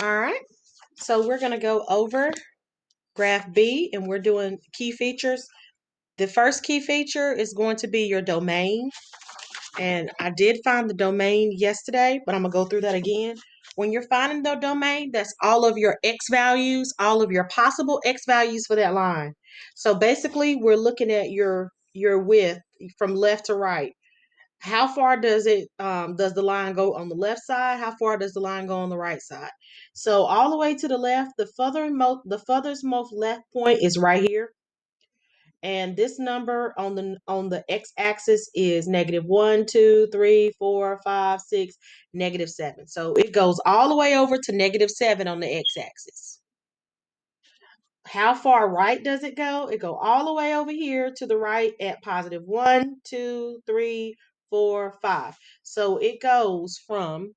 All right. So we're going to go over graph B and we're doing key features. The first key feature is going to be your domain. And I did find the domain yesterday, but I'm going to go through that again. When you're finding the domain, that's all of your x values, all of your possible x values for that line. So basically, we're looking at your width from left to right. How far does the line go on the left side? How far does the line go on the right side? So all the way to the left, the furthest most left point is right here. And this number on the x-axis is -1, 2, 3, 4, 5, 6, -7. So it goes all the way over to -7 on the x-axis. How far right does it go? It go all the way over here to the right at +1, 2, 3, 4, 5. So it goes from,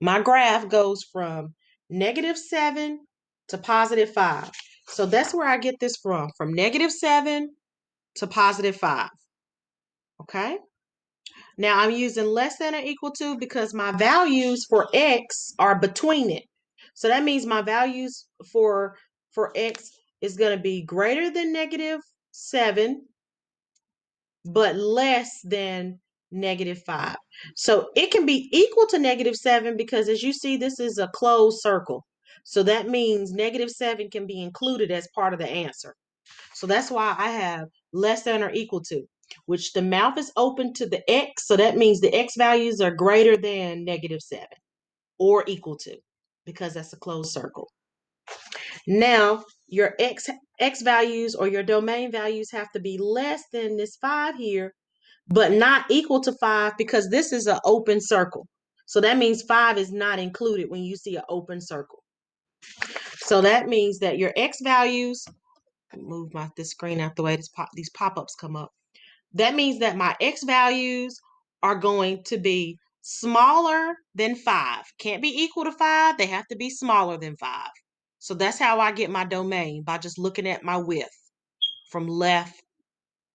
my graph goes from -7 to +5. So that's where I get this from -7 to +5. Okay. Now I'm using less than or equal to because my values for x are between it. So that means my values for x is going to be greater than -7, but less than -5. So it can be equal to -7 because as you see, this is a closed circle. So that means -7 can be included as part of the answer. So that's why I have less than or equal to, which the mouth is open to the x. So that means the x values are greater than -7 or equal to, because that's a closed circle. Now, your x values or your domain values have to be less than this 5 here, but not equal to 5 because this is an open circle. So that means 5 is not included when you see an open circle. So that means that your x values, move this screen out the way, these pop-ups come up. That means that my x values are going to be smaller than 5. Can't be equal to 5. They have to be smaller than 5. So that's how I get my domain, by just looking at my width from left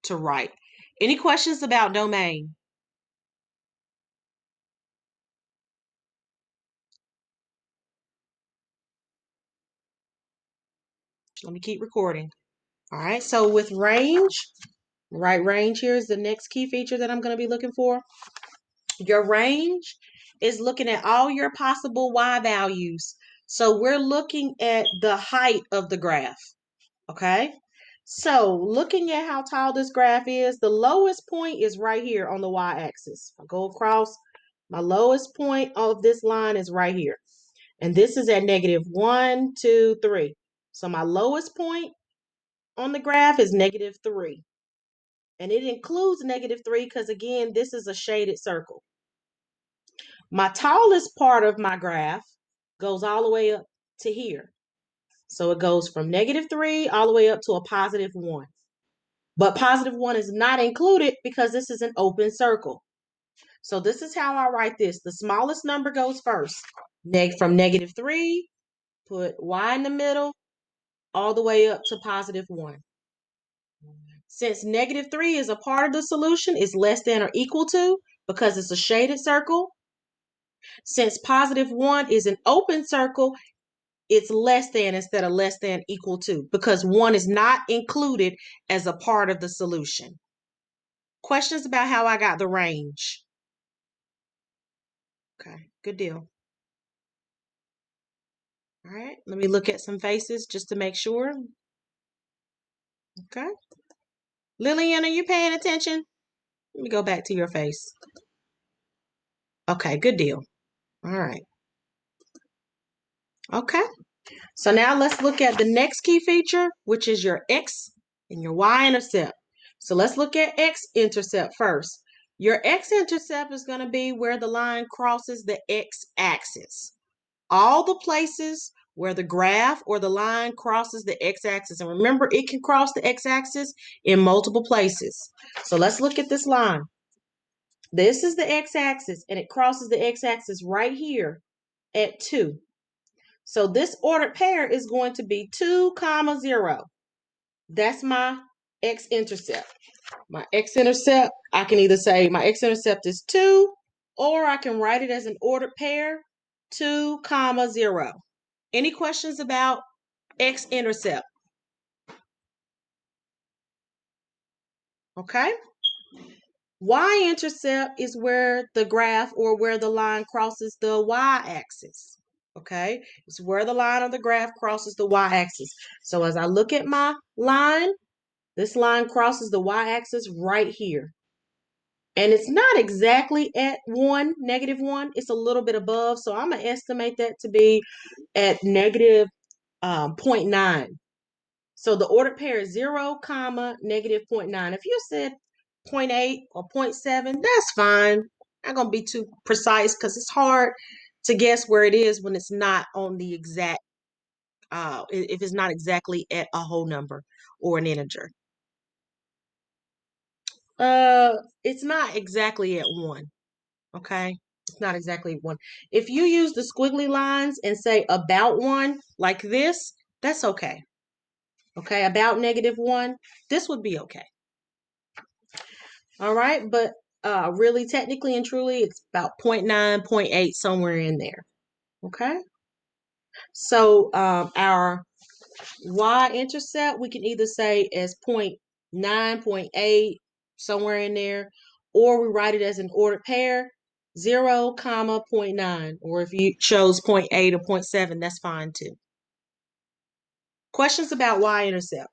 to right. Any questions about domain? Let me keep recording. All right, so with range, right range here is the next key feature that I'm going to be looking for. Your range is looking at all your possible y values. So we're looking at the height of the graph, okay? So looking at how tall this graph is, the lowest point is right here on the y-axis. I go across, my lowest point of this line is right here. And this is at -1, 2, 3. So my lowest point on the graph is -3. And it includes -3 because, again, this is a shaded circle. My tallest part of my graph goes all the way up to here. So it goes from -3 all the way up to a +1. But +1 is not included because this is an open circle. So this is how I write this. The smallest number goes first. From -3, put y in the middle, all the way up to +1. Since -3 is a part of the solution, it's less than or equal to because it's a shaded circle. Since +1 is an open circle, it's less than instead of less than equal to because 1 is not included as a part of the solution. Questions about how I got the range? Okay, good deal. All right, let me look at some faces just to make sure. Okay. Lillian, are you paying attention? Let me go back to your face. Okay, good deal. All right. Okay. So now let's look at the next key feature, which is your x and your y-intercept. So let's look at x-intercept first. Your x-intercept is going to be where the line crosses the x-axis. All the places where the graph or the line crosses the x-axis. And remember, it can cross the x-axis in multiple places. So let's look at this line. This is the x-axis, and it crosses the x-axis right here at 2. So this ordered pair is going to be 2, 0. That's my x-intercept. My x-intercept, I can either say my x-intercept is 2, or I can write it as an ordered pair, 2, 0. Any questions about x-intercept? Okay. Y-intercept is where the graph or where the line crosses the y-axis. Okay, it's where the line of the graph crosses the y-axis. So as I look at my line, this line crosses the y-axis right here. And it's not exactly at 1, -1. It's a little bit above. So I'm going to estimate that to be at negative 0.9. So the ordered pair is 0, comma, -0.9. If you said 0.8 or 0.7, that's fine. Not going to be too precise because it's hard to guess where it is when it's not on the exact, if it's not exactly at a whole number or an integer. It's not exactly at 1. Okay, it's not exactly 1. If you use the squiggly lines and say about 1 like this, that's okay. Okay, about -1, this would be okay. All right, but really technically and truly it's about 0.9, 0.8, somewhere in there. Okay, so our y-intercept we can either say as 0.9, 0.8, somewhere in there, or we write it as an ordered pair, 0, comma, 0.9, or if you chose 0.8 or 0.7, that's fine too. Questions about y-intercept?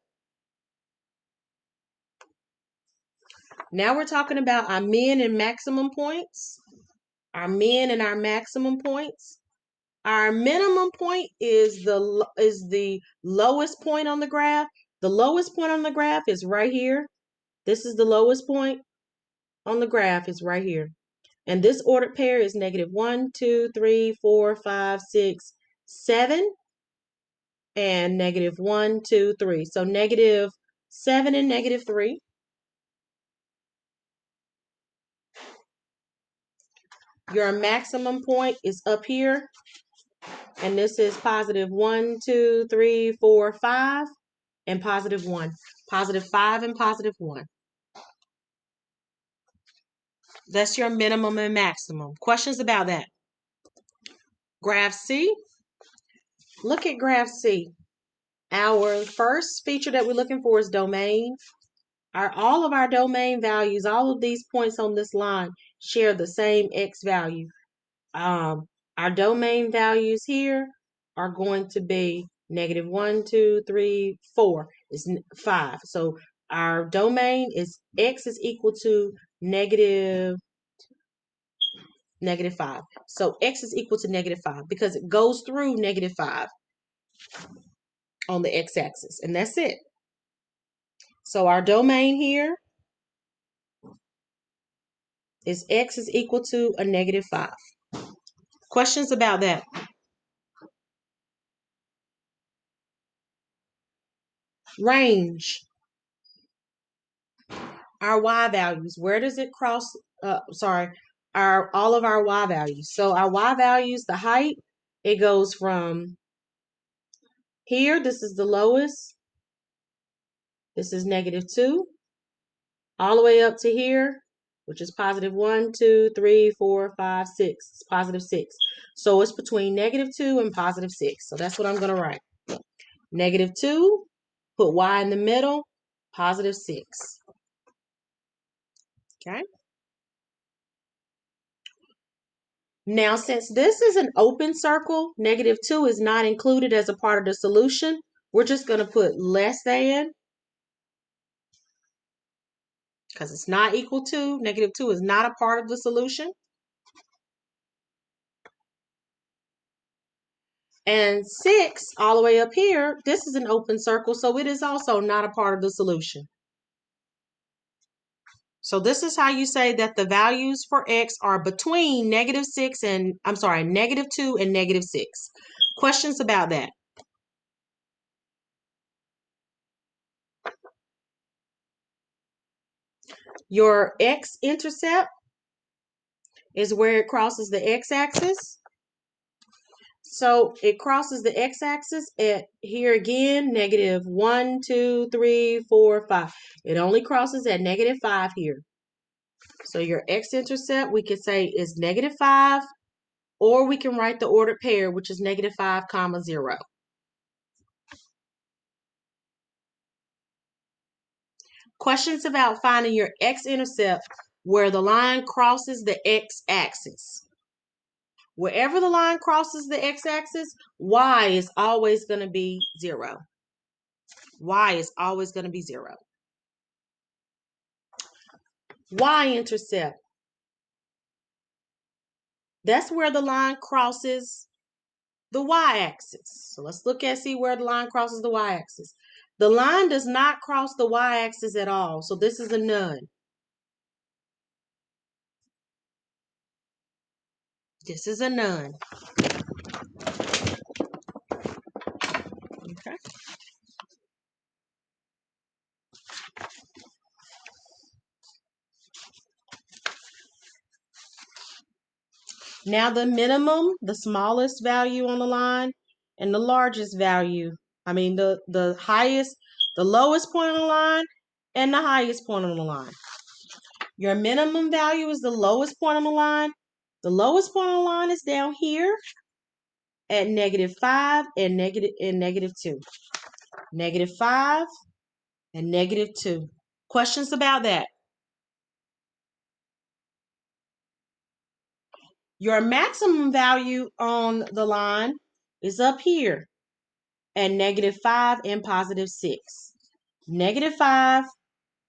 Now we're talking about our min and maximum points, our min and our maximum points. Our minimum point is the lowest point on the graph. The lowest point on the graph is right here. This is the lowest point on the graph is right here. And this ordered pair is -1, 2, 3, 4, 5, 6, 7, and -1, 2, 3. So -7 and -3. Your maximum point is up here. And this is +1, 2, 3, 4, 5, and +1. +5 and +1. That's your minimum and maximum. Questions about that? Graph C. Look at graph C. Our first feature that we're looking for is domain. All of our domain values, all of these points on this line share the same x value. Our domain values here are going to be -1, 2, 3, 4. It's 5. So our domain is x is equal to -5. So x is equal to -5 because it goes through -5 on the x-axis, and that's it. So our domain here is x is equal to a -5. Questions about that? Range. Our y values. Where does it cross? All of our y values. So our y values, the height, it goes from here. This is the lowest. This is -2, all the way up to here, which is +1, 2, 3, 4, 5, 6. It's +6. So it's between -2 and +6. So that's what I'm going to write. -2, put y in the middle, +6. Okay. Now, since this is an open circle, -2 is not included as a part of the solution. We're just going to put less than because it's not equal to. -2 is not a part of the solution. And 6, all the way up here, this is an open circle, so it is also not a part of the solution. So this is how you say that the values for x are between -2 and -6. Questions about that? Your x-intercept is where it crosses the x-axis. So it crosses the x-axis at here again, -1, 2, 3, 4, 5. It only crosses at -5 here. So your x-intercept, we could say is -5 or we can write the ordered pair, which is -5, comma 0. Questions about finding your x-intercept where the line crosses the x-axis. Wherever the line crosses the x-axis, y is always going to be 0. Y is always going to be 0. Y-intercept. That's where the line crosses the y-axis. So let's see where the line crosses the y-axis. The line does not cross the y-axis at all. So this is a none. This is a none. Okay. Now the minimum, the smallest value on the line, and the largest value. I mean the lowest point on the line and the highest point on the line. Your minimum value is the lowest point on the line. The lowest point on the line is down here at -5 and -2. -5 and -2. Questions about that? Your maximum value on the line is up here at -5 and +6. -5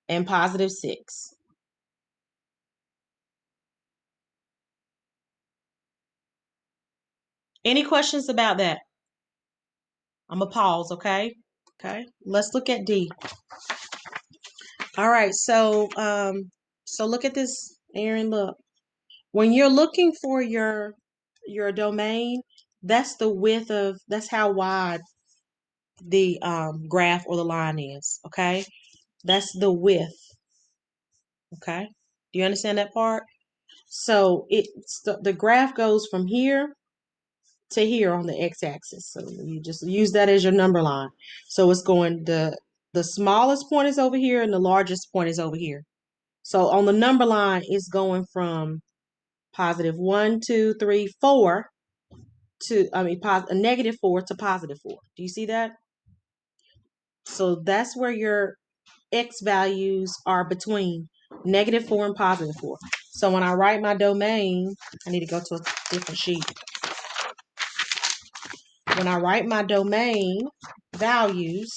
and +6. Any questions about that? I'm going to pause, okay? Okay. Let's look at D. All right. So look at this, Aaron. Look. When you're looking for your domain, that's the width of, that's how wide the graph or the line is, okay? That's the width, okay? Do you understand that part? So the graph goes from here to here on the x-axis. So you just use that as your number line. So it's going, the smallest point is over here and the largest point is over here. So on the number line, it's going from +1, 2, 3, 4 to, -4 to +4. Do you see that? So that's where your x values are between -4 and +4. So when I write my domain, I need to go to a different sheet. When I write my domain values,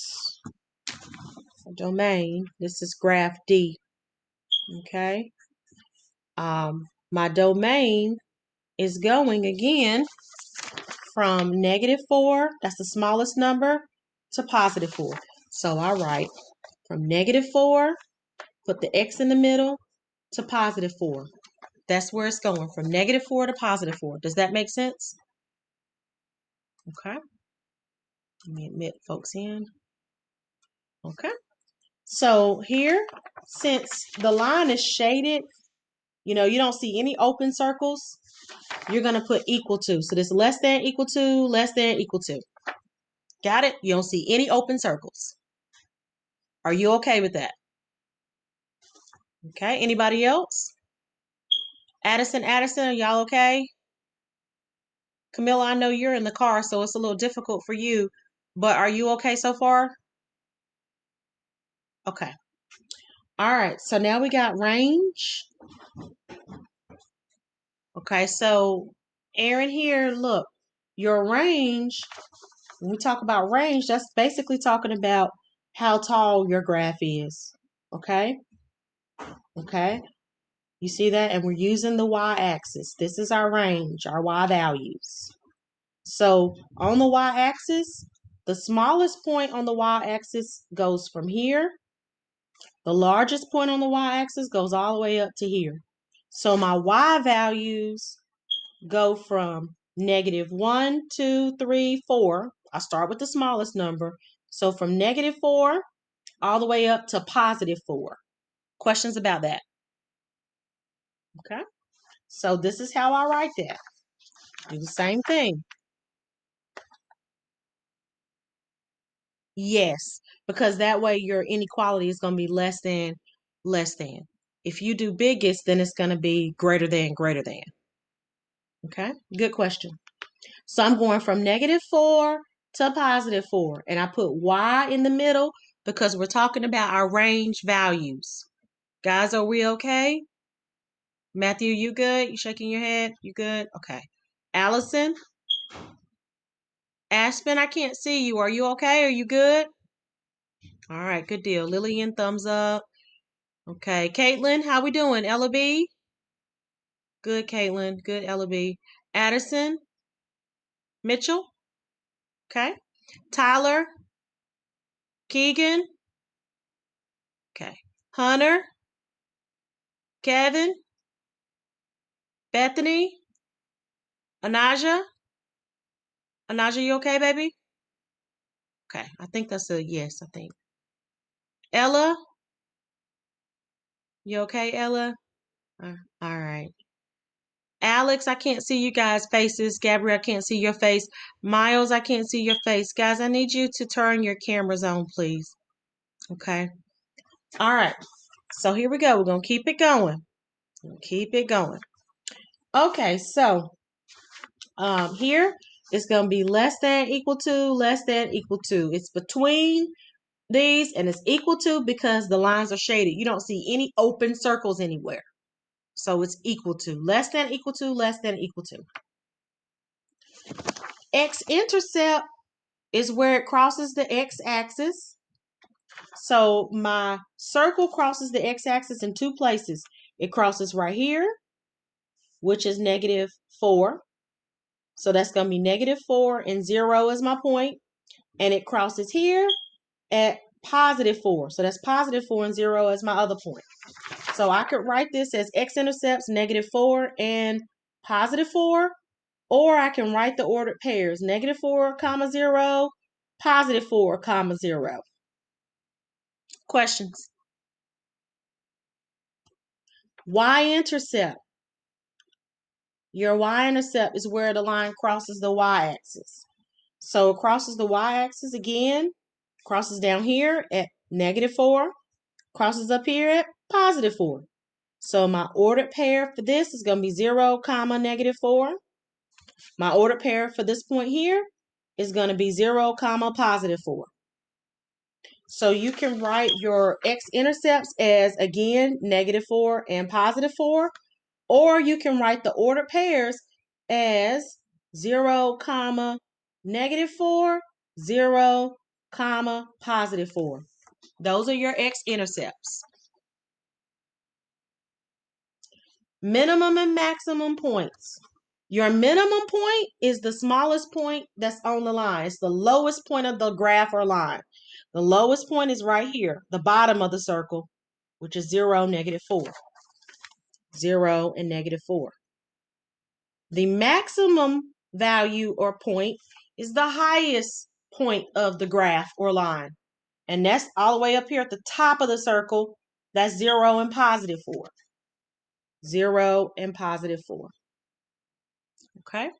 this is graph D. Okay. My domain is going again from -4, that's the smallest number, to +4. So I write from -4, put the x in the middle, to +4. That's where it's going, from -4 to +4. Does that make sense? Okay. Let me admit folks in. Okay. So here, since the line is shaded, you don't see any open circles, you're going to put equal to. So this less than, equal to, less than, equal to. Got it? You don't see any open circles. Are you okay with that? Okay. Anybody else? Addison, are y'all okay? Camilla, I know you're in the car, so it's a little difficult for you, but are you okay so far? Okay. All right. So now we got range. Okay. So Aaron here, look, your range, when we talk about range, that's basically talking about how tall your graph is. Okay. Okay. You see that? And we're using the y-axis. This is our range, our y values. So on the y-axis, the smallest point on the y-axis goes from here. The largest point on the y-axis goes all the way up to here. So my y values go from -1, 2, 3, 4. I start with the smallest number. So from -4 all the way up to +4. Questions about that? Okay. So this is how I write that. Do the same thing. Yes, because that way your inequality is going to be less than, less than. If you do biggest, then it's going to be greater than, greater than. Okay, good question. So I'm going from -4 to +4, and I put Y in the middle because we're talking about our range values. Guys, are we okay? Matthew, you good? You shaking your head? You good? Okay. Allison, Aspen, I can't see you. Are you okay? Are you good? All right, good deal. Lillian, thumbs up. Okay. Caitlin, how we doing? Ella B? Good, Caitlin. Good, Ella B. Addison, Mitchell? Okay. Tyler, Keegan? Okay. Hunter, Kevin, Bethany, Anaja? Anaja, you okay, baby? Okay. I think that's a yes, I think. Ella, you okay, Ella? All right. Alex, I can't see you guys' faces. Gabrielle, I can't see your face. Miles, I can't see your face. Guys, I need you to turn your cameras on, please. Okay. All right. So here we go. We're going to keep it going. Keep it going. Okay. So here it's going to be less than, equal to, less than, equal to. It's between these and it's equal to because the lines are shaded. You don't see any open circles anywhere. So it's equal to, less than, equal to, less than, equal to. X-intercept is where it crosses the x-axis. So my circle crosses the x-axis in two places. It crosses right here, which is -4. So that's going to be -4 and 0 is my point. And it crosses here at +4. So that's +4 and 0 is my other point. So I could write this as x-intercepts -4 and +4. Or I can write the ordered pairs -4, 0, +4, 0. Questions? Y-intercept. Your y-intercept is where the line crosses the y-axis. So it crosses the y-axis again, crosses down here at -4, crosses up here at +4. So my ordered pair for this is going to be 0, -4. My ordered pair for this point here is going to be 0, +4. So you can write your x-intercepts as, again, -4 and +4, or you can write the ordered pairs as 0, -4, 0, +4. Those are your x-intercepts. Minimum and maximum points. Your minimum point is the smallest point that's on the line. It's the lowest point of the graph or line. The lowest point is right here, the bottom of the circle, which is 0, -4. 0 and -4. The maximum value or point is the highest point of the graph or line. And that's all the way up here at the top of the circle. That's 0 and +4. 0 and +4. Okay?